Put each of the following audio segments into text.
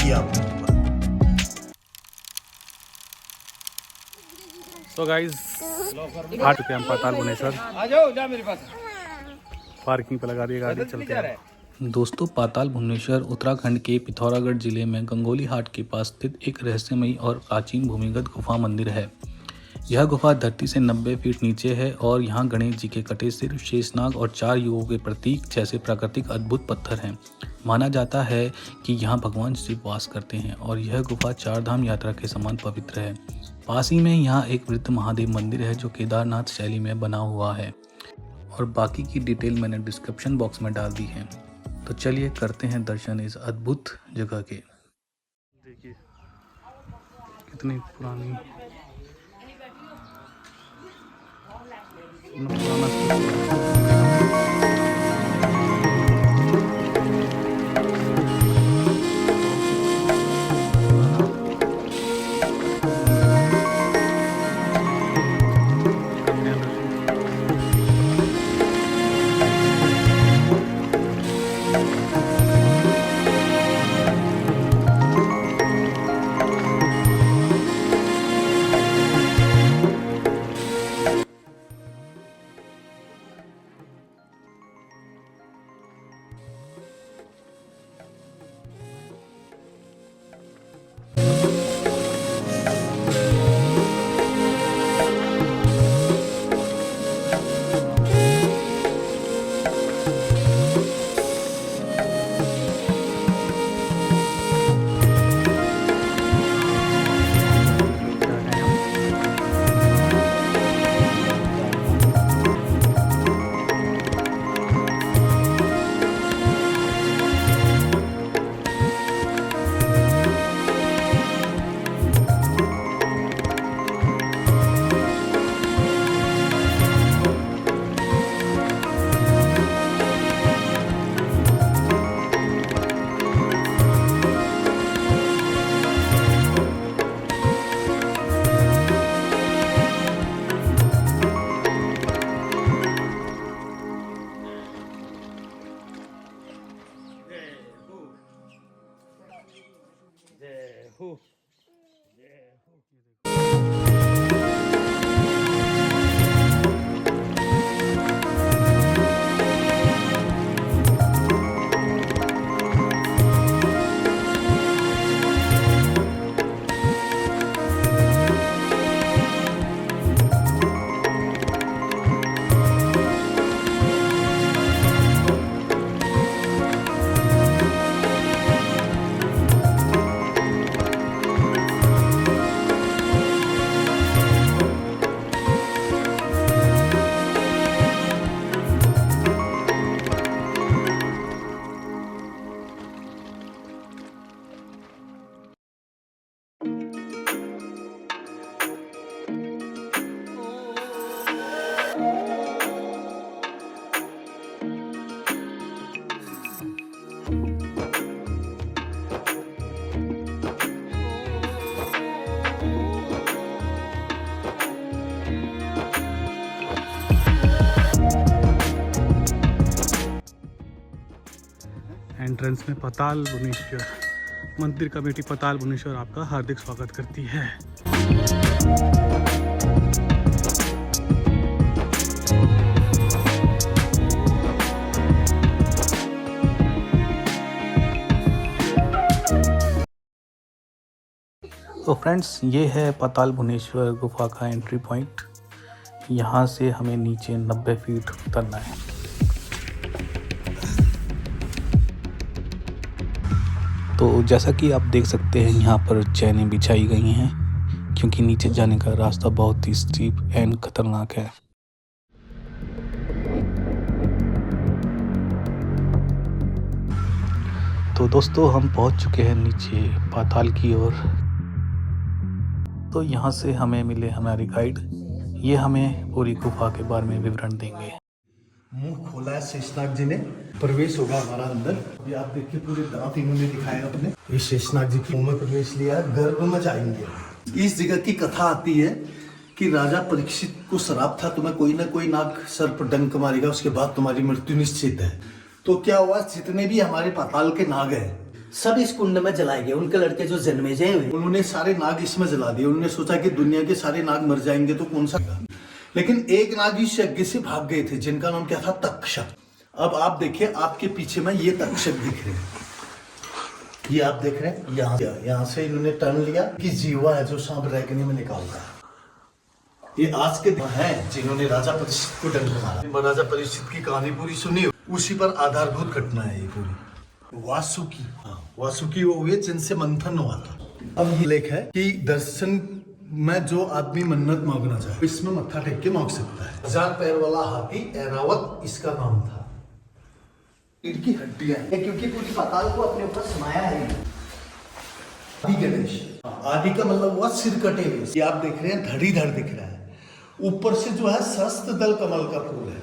किया आपने? तो गाइज आ चुके हैं हम पाताल भुवनेश्वर। आ जाओ, जा मेरे पास। पार्किंग पे लगा दी गाड़ी, चलते हैं। दोस्तों, पाताल भुवनेश्वर उत्तराखंड के पिथौरागढ़ जिले में गंगोली हाट के पास स्थित एक रहस्यमयी और प्राचीन भूमिगत गुफा मंदिर है। यह गुफा धरती से 90 फीट नीचे है और यहाँ गणेश जी के कटे सिर, शेषनाग और 4 युगों के प्रतीक जैसे प्राकृतिक अद्भुत पत्थर हैं। माना जाता है कि यहाँ भगवान शिव वास करते हैं और यह गुफा 4 धाम यात्रा के समान पवित्र है। पास ही में यहाँ एक वृद्ध महादेव मंदिर है जो केदारनाथ शैली में बना हुआ है और बाकी की डिटेल मैंने डिस्क्रिप्शन बॉक्स में डाल दी है। तो चलिए करते हैं दर्शन इस अद्भुत जगह के। देखिए कितनी पुरानी एंट्रेंस में पाताल भुवनेश्वर मंदिर कमेटी पाताल भुवनेश्वर आपका हार्दिक स्वागत करती है। तो फ्रेंड्स, ये है पाताल भुवनेश्वर गुफा का एंट्री पॉइंट। यहाँ से हमें नीचे 90 फीट उतरना है। तो जैसा कि आप देख सकते हैं, यहाँ पर चैनें बिछाई गई हैं क्योंकि नीचे जाने का रास्ता बहुत ही स्टीप एंड खतरनाक है। तो दोस्तों, हम पहुंच चुके हैं नीचे पाताल की ओर। तो यहाँ से हमें मिले हमारी गाइड, ये हमें पूरी गुफा के बारे में विवरण देंगे। मुंह खोला है शेषनाग जी ने, प्रवेश होगा हमारा अंदर। अभी आप देखिए पूरे दांत इन्होंने दिखाए अपने। ये शेषनाग जी की मुंह में प्रवेश लिया, गर्भ में जाएंगे। इस जगह की कथा आती है कि राजा परीक्षित को श्राप था, तुम्हें कोई ना कोई नाग सर्प डंक मारेगा, उसके बाद तुम्हारी मृत्यु निश्चित है। तो क्या हुआ, जितने भी हमारे पाताल के नाग हैं सब इस कुंड में जलाए गए। उनके लड़के जो जन्मेजय हुए उन्होंने सारे नाग इसमें जला दिए। उन्होंने सोचा कि दुनिया के सारे नाग मर जाएंगे तो कौन सा, लेकिन एक नाग इस यज्ञ से भाग गए थे जिनका नाम क्या था, तक्षक। अब आप देखिए आपके पीछे में ये तक्षक दिख रहे हैं, ये आप देख रहे हैं, यहाँ से इन्होंने टर्न लिया कि जीवा है जो सांप रेगनी में निकालता है। ये आज के दिन हैं जिन्होंने राजा परीक्षित को डंक मारा। राजा परीक्षित की कहानी पूरी सुनी, उसी पर आधारभूत घटना है ये पूरी। वासुकी, वासुकी वो हुए जिनसे मंथन हुआ था। अब ये लेख है कि दर्शन में जो आदमी मन्नत मांगना चाहे इसमें मत्था टेक के मांग सकता है। 1000 पैर वाला हाथी ऐरावत इसका नाम था। इनकी हड्डियां हैं क्योंकि पूरी पाताल को अपने ऊपर समाया है। आदि गणेश, आदि का मतलब हुआ सिर कटे हुए। ये आप देख रहे हैं धड़ीधड़ दिख रहा है, ऊपर से जो है सहस्त्र दल कमल का फूल है।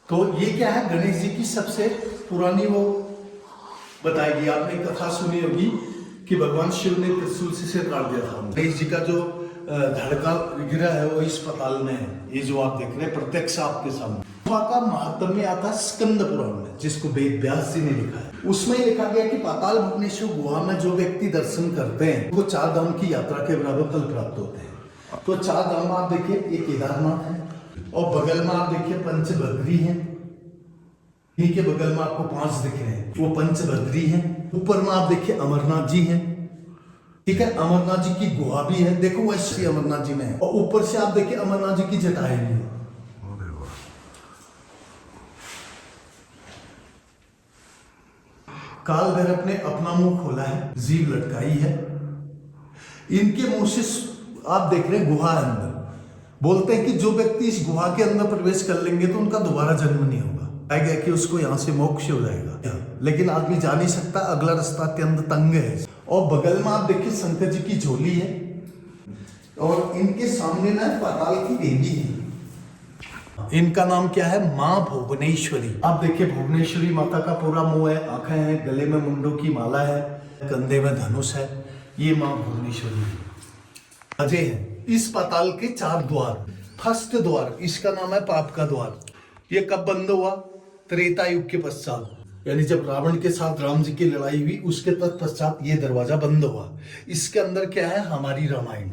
तो ये क्या है, गणेश जी की सबसे पुरानी वो बताएगी। आपने कथा सुनी होगी कि भगवान शिव ने त्रिशूल से सिर काट दिया था। गणेश जी का जो धड़का विग्रह है वो इस पताल में है। ये जो आप देख रहे हैं प्रत्यक्ष आपके सामने। गुफा का महात्म्य आता स्कंद पुराण में, जिसको वेद व्यास जी ने लिखा है। उसमें लिखा गया कि पाताल भुवनेश्वर गुहा में जो व्यक्ति दर्शन करते हैं वो 4 धाम की यात्रा के बराबर फल प्राप्त होते हैं। तो 4 धाम आप देखिए, एक केदारनाथ है और बगल में आप देखिए पंचबद्री है। इनके बगल में आपको 5 दिख रहे हैं, वो पंचबद्री है। ऊपर में आप देखिए अमरनाथ जी हैं, ठीक है। अमरनाथ जी की गुहा भी है, देखो वैसे अमरनाथ जी में है। और ऊपर से आप देखिए अमरनाथ जी की जटाएं भी है। काल भैरव ने अपना मुंह खोला है, जीभ लटकाई है। इनके मुंह से आप देख रहे हैं गुहा अंदर। बोलते हैं कि जो व्यक्ति इस गुहा के अंदर प्रवेश कर लेंगे तो उनका दोबारा जन्म नहीं होगा। कहा गया कि उसको यहाँ से मोक्ष हो जाएगा, लेकिन आदमी जा नहीं सकता, अगला रास्ता अत्यंत तंग है। और बगल में आप देखिए शंकर जी की झोली है और इनके सामने ना पाताल की देवी है। इनका नाम क्या है, माँ भुवनेश्वरी। आप देखिए भुवनेश्वरी माता का पूरा मुंह है, आंखें हैं, गले में मुंडों की माला है, कंधे में धनुष है। ये माँ भुवनेश्वरी है, अजय है। इस पाताल के 4 द्वार। फर्स्ट द्वार इसका नाम है पाप का द्वार। ये कब बंद हुआ, त्रेता युग के पश्चात, यानी जब रावण के साथ राम जी की लड़ाई हुई उसके तत्पश्चात ये दरवाजा बंद हुआ। इसके अंदर क्या है, हमारी रामायण।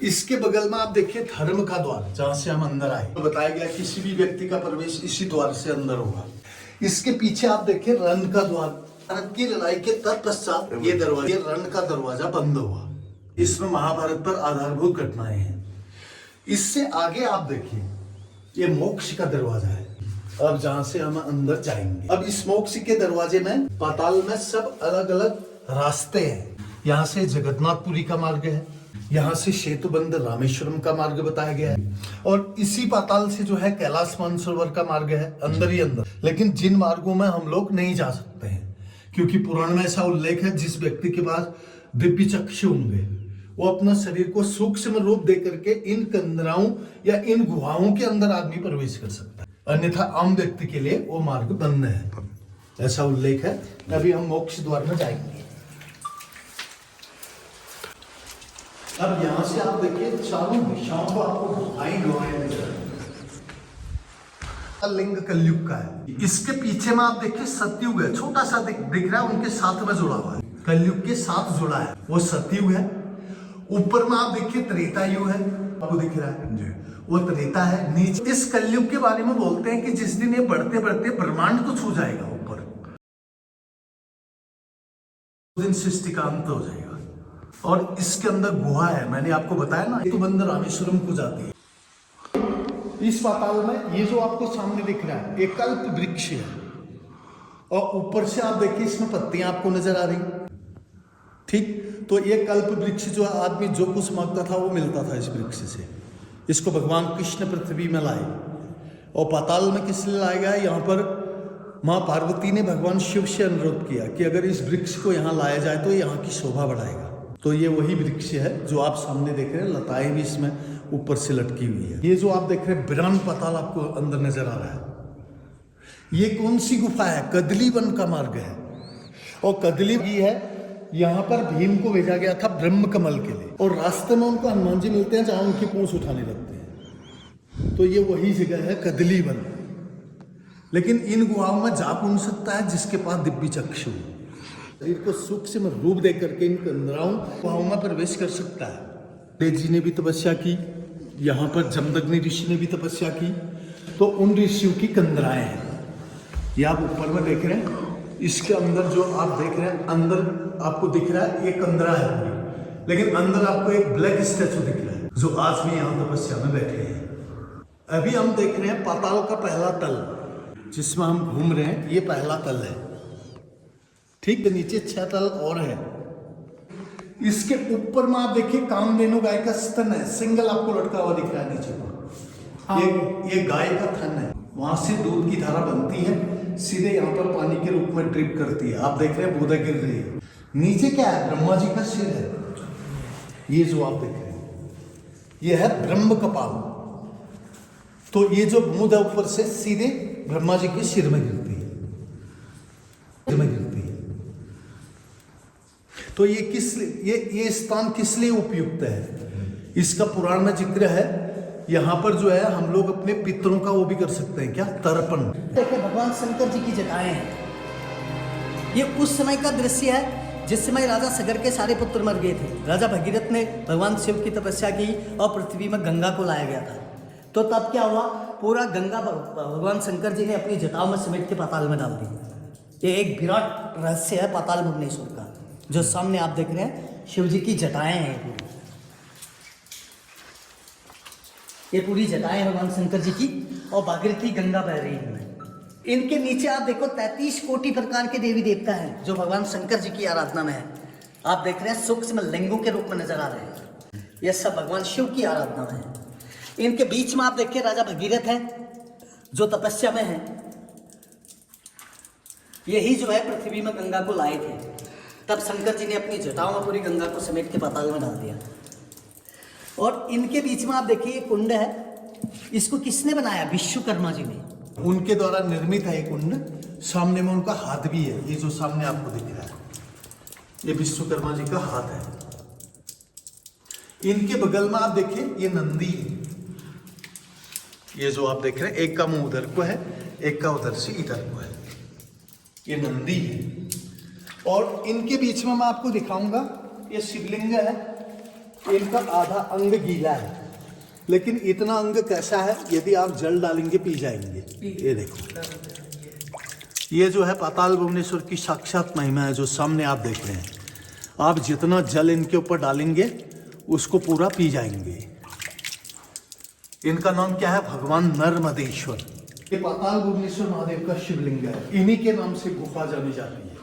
इसके बगल में आप देखिए धर्म का द्वार, जहां से हम अंदर आए। तो बताया गया किसी भी व्यक्ति का प्रवेश इसी द्वार से अंदर होगा। इसके पीछे आप देखिए रण का द्वार। भारत की लड़ाई के तत्पश्चात ये दरवाजा, ये रण का दरवाजा बंद हुआ। इसमें महाभारत पर आधारभूत घटनाएं हैं। इससे आगे आप देखिए ये मोक्ष का दरवाजा है, अब जहां से हम अंदर जाएंगे। अब इस मोक्ष के दरवाजे में पाताल में सब अलग अलग रास्ते हैं। यहाँ से जगन्नाथपुरी का मार्ग है, यहाँ से सेतुबंध रामेश्वरम का मार्ग बताया गया है, और इसी पाताल से जो है कैलाश मानसरोवर का मार्ग है अंदर ही अंदर। लेकिन जिन मार्गों में हम लोग नहीं जा सकते हैं, क्योंकि पुराण में ऐसा उल्लेख है जिस व्यक्ति के पास दिव्य चक्षु होंगे वो अपना शरीर को सूक्ष्म रूप दे करके इन कंदराओं या इन गुहाओं के अंदर आदमी प्रवेश कर सकता है, अन्यथा आम व्यक्ति के लिए वो मार्ग बंद है, ऐसा उल्लेख है। अभी हम मोक्ष द्वार में जाएंगे। अब यहां से आप देखिए चारों दिशाओं को आपको गुहाएं नजर लिंग कलयुग का है। इसके पीछे में आप देखिए सतयुग है, छोटा सा दिख रहा है, उनके साथ में जुड़ा हुआ है, कलयुग के साथ जुड़ा है, वो सतयुग है। ऊपर में आप देखिए त्रेता युग है, आपको दिख रहा है जी, वो त्रेता है। नीचे इस कलयुग के बारे में बोलते हैं कि जिस दिन ये बढ़ते बढ़ते ब्रह्मांड को छू जाएगा ऊपर, उस दिन सृष्टि का अंत हो जाएगा। और इसके अंदर गुहा है, मैंने आपको बताया ना, तो बंद रामेश्वरम को जाती है। इस पाताल में ये जो आपको सामने दिख रहा है एक कल्प वृक्ष है, और ऊपर से आप देखिए इसमें पत्तियां आपको नजर आ रही, ठीक। तो ये कल्प वृक्ष जो आदमी जो कुछ मांगता था वो मिलता था इस वृक्ष से। इसको भगवान कृष्ण पृथ्वी में लाए, और पाताल में किस लिए लाया गया, यहाँ पर माँ पार्वती ने भगवान शिव से अनुरोध किया कि अगर इस वृक्ष को यहाँ लाया जाए तो यहाँ की शोभा बढ़ाएगा। तो ये वही वृक्ष है जो आप सामने देख रहे हैं, लताएं भी इसमें ऊपर से लटकी हुई है। ये जो आप देख रहे हैं बिरान पाताल आपको अंदर नजर आ रहा है, ये कौन सी गुफा है, कदली वन का मार्ग है। और कदली भी है, यहाँ पर भीम को भेजा गया था ब्रह्म कमल के लिए, और रास्ते में उनको हनुमान जी मिलते हैं जहाँ उनकी पूंछ उठाने लगते हैं। तो ये वही जगह है कदली वन। लेकिन इन गुहाओं में जा कौन सकता है? जिसके पास दिव्य चक्षु, शरीर को सूक्ष्म रूप दे करके इन कंदराओं गुहाओं में प्रवेश कर सकता है। देव जी ने भी तपस्या की, यहाँ पर जमदग्नि ऋषि ने भी तपस्या की, तो उन ऋषियों की कंदराएं हैं। ये आप ऊपर में देख रहे हैं, इसके अंदर जो आप देख रहे हैं, अंदर आपको दिख रहा है ये कंदरा है पूरी, लेकिन अंदर आपको एक ब्लैक स्टैचू दिख रहा है जो आज भी यहाँ तपस्या में बैठे हैं। अभी हम देख रहे हैं पाताल का पहला तल जिसमें हम घूम रहे हैं, ये पहला तल है। ठीक नीचे 6 तल और है। इसके ऊपर में आप देखिए कामधेनु गाय का स्तन है, सिंगल आपको लटका हुआ दिख रहा है नीचे को। ये गाय का थन है, वहां से दूध की धारा बनती है, सीधे यहाँ पर पानी के रूप में ड्रिप करती है। आप देख रहे हैं बूंदा गिर रही है। नीचे क्या है? ब्रह्मा जी का सिर है। ये जो आप देख रहे हैं ये है ब्रह्म कपाल। तो ये जो बूंद है ऊपर से सीधे ब्रह्मा जी के सिर में गिरती है, तो ये स्थान किस लिए उपयुक्त है? इसका पुराण में जिक्र है। यहाँ पर जो है हम लोग अपने पितरों का वो भी कर सकते हैं, क्या? तर्पण। देखिए भगवान शंकर जी की जटाएं हैं। ये उस समय का दृश्य है जिस समय राजा सगर के सारे पुत्र मर गए थे। राजा भगीरथ ने भगवान शिव की तपस्या की और पृथ्वी में गंगा को लाया गया था। तो तब क्या हुआ? पूरा गंगा भगवान शंकर जी ने अपनी जटाओं में समेट के पाताल में डाल दी। ये एक विराट रहस्य है पाताल भुवनेश्वर का, जो सामने आप देख रहे हैं। शिव जी की जटाएं हैं ये पूरी जटाएं भगवान शंकर जी की, और भागीरथी गंगा बह रही है। इनके नीचे आप देखो 33 कोटि प्रकार के देवी देवता हैं जो भगवान शंकर जी की आराधना में है। आप देख रहे हैं सूक्ष्म लिंगों के रूप में नजर आ रहे हैं। यह सब भगवान शिव की आराधना में है। इनके बीच में आप देखिए राजा भगीरथ हैं जो तपस्या में हैं। यही जो है पृथ्वी में गंगा को लाए थे। तब शंकर जी ने अपनी जटाओं में पूरी गंगा को समेट के पाताल में डाल दिया। और इनके बीच में आप देखिए ये कुंड है। इसको किसने बनाया? विश्वकर्मा जी ने। उनके द्वारा निर्मित है ये कुंड। सामने में उनका हाथ भी है, ये जो सामने आपको दिख रहा है ये विश्वकर्मा जी का हाथ है। इनके बगल में आप देखिए ये नंदी है। ये जो आप देख रहे हैं, एक का मुंह उधर को है, एक का उधर से इधर को है। ये नंदी है। और इनके बीच में मैं आपको दिखाऊंगा ये शिवलिंग है। इनका आधा अंग गीला है, लेकिन इतना अंग कैसा है? यदि आप जल डालेंगे पी जाएंगे। ये देखो, ये जो है पाताल भुवनेश्वर की साक्षात महिमा है जो सामने आप देख रहे हैं। आप जितना जल इनके ऊपर डालेंगे उसको पूरा पी जाएंगे। इनका नाम क्या है? भगवान नर्मदेश्वर। ये पाताल भुवनेश्वर महादेव का शिवलिंग है। इन्हीं के नाम से गुफा जानी जाती है।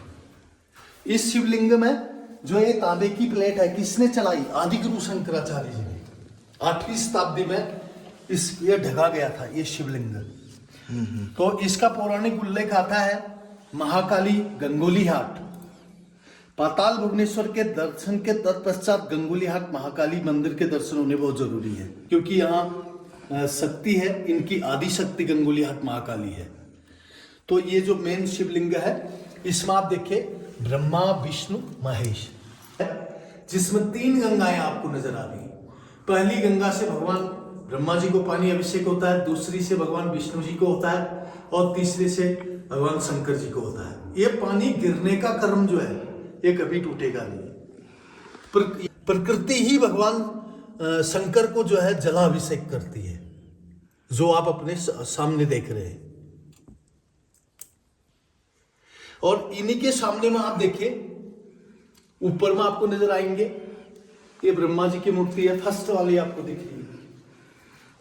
इस शिवलिंग में जो ये तांबे की प्लेट है, किसने चलाई? आदि गुरु शंकराचार्य जी ने। 8वीं शताब्दी में ये ढका गया था ये शिवलिंग। तो इसका पौराणिक उल्लेख आता है महाकाली गंगोली हाट। पाताल भुवनेश्वर के दर्शन के तत्पश्चात गंगोली हाट महाकाली मंदिर के दर्शन होने बहुत जरूरी है, क्योंकि यहाँ शक्ति है, इनकी आदि शक्ति गंगोली हाट महाकाली है। तो ये जो मेन शिवलिंग है इसमें आप देखिए ब्रह्मा विष्णु महेश, जिसमें 3 गंगाएं आपको नजर आ रही। पहली गंगा से भगवान ब्रह्मा जी को पानी अभिषेक होता है, दूसरी से भगवान विष्णु जी को होता है, और तीसरे से भगवान शंकर जी को होता है। ये पानी गिरने का क्रम जो है ये कभी टूटेगा नहीं। प्रकृति ही भगवान शंकर को जो है जलाभिषेक करती है, जो आप अपने सामने देख रहे हैं। और इन्हीं के सामने में आप देखिए ऊपर में आपको नजर आएंगे ये ब्रह्मा जी की मूर्ति है, फर्स्ट वाली आपको दिख रही है।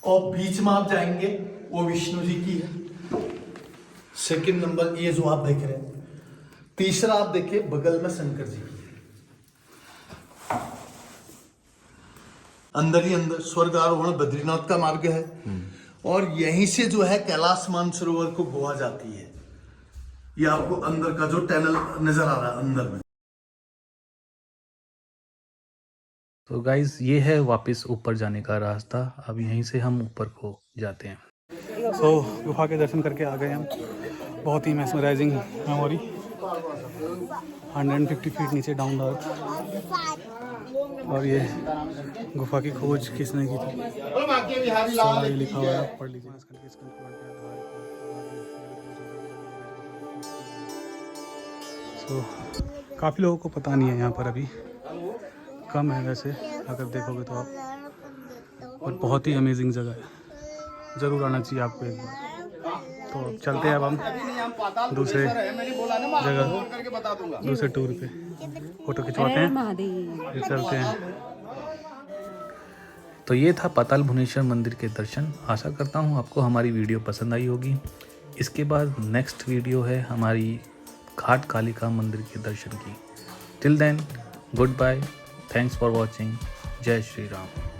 और बीच में आप जाएंगे वो विष्णु जी की है। सेकंड नंबर ये जो आप देख रहे हैं। तीसरा आप देखिए बगल में शंकर जी की है। अंदर ही अंदर स्वर्ग आरोहण बद्रीनाथ का मार्ग है, और यहीं से जो है कैलाश मानसरोवर को गोवा जाती है। ये आपको अंदर का जो टनल नजर आ रहा है अंदर में। तो गाइज ये है वापस ऊपर जाने का रास्ता। अब यहीं से हम ऊपर को जाते हैं। तो गुफा के दर्शन करके आ गए हम। बहुत ही मैस्मराइजिंग मेमोरी। 150 फीट नीचे डाउन द अर्थ। और ये गुफा की खोज किसने की थी सारा ये लिखा हुआ है, पढ़ लीजिए। सो काफ़ी लोगों को पता नहीं है यहाँ पर, अभी कम है वैसे अगर देखोगे तो आप, और बहुत ही अमेजिंग जगह है, ज़रूर आना चाहिए आपको एक बार। तो अब चलते हैं अब हम दूसरे जगह, दूसरे टूर पे, फोटो खिंचवाते हैं फिर चलते हैं। तो ये था पाताल भुवनेश्वर मंदिर के दर्शन। आशा करता हूँ आपको हमारी वीडियो पसंद आई होगी। इसके बाद नेक्स्ट वीडियो है हमारी घाट कालिका मंदिर के दर्शन की। Till then good bye, thanks for watching, जय श्री राम।